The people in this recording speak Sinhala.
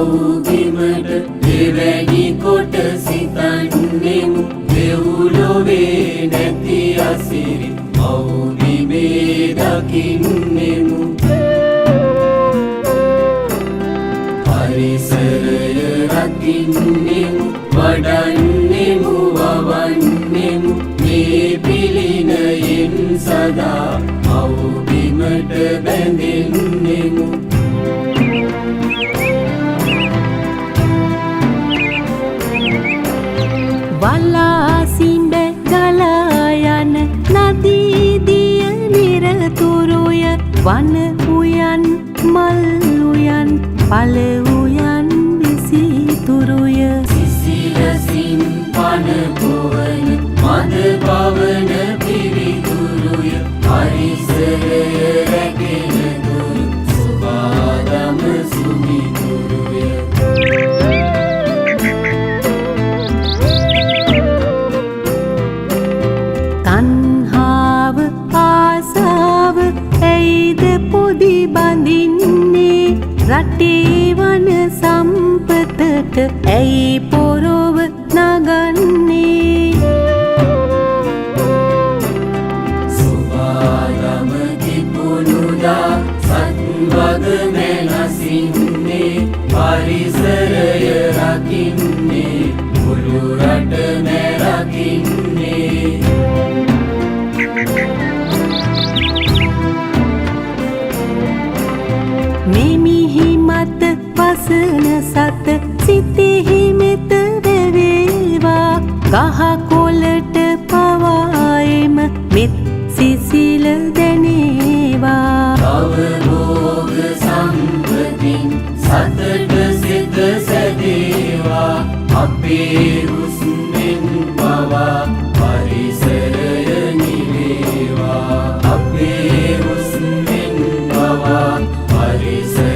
මව්බිමට දෙවැනි කොට සිතන්නෙමු දෙව්ලොවේ නැති අසිරි මව්බිමේ දකින්නෙමු පරිසරය රකින්නෙමු වඩන්නෙමු වවන්නෙමු මේ පිළිනයෙන් සදා මව්බිමට බැඳෙන්නෙමු වලාසිඹ ගලා යන නදී දිය නිරතුරුය වන උයන් මල් උයන් ඵල උයන් විසිතුරුය සිසිලසින් පන පොවන මද පවන පිරිතුරුය පරිසරය රැගෙන දුරු සුවාදම සුමිතුරුය තණ්හාව ආසාව ඇයිද පොදි බඳින්නේ රටේ වන සම්පතට ඇයි පොරොව නගන්නේ සුවාදම කිපුණුදා සත්වග මැනසින්නේ පරිසරය රකින්නේ මුළු රටම රකින්නේ මෙමිහි මත වසන සත සිතෙහි මෙත වැවේවා ගහ කොළට පවායම මෙත් සිසිල දැනේවා තව භෝග සම්පතින් සතට සිත සැදේවා අපේ හුස්මෙන් පවා පරිසරය නිවේවා අපේ හුස්මෙන් පවා පරිසරය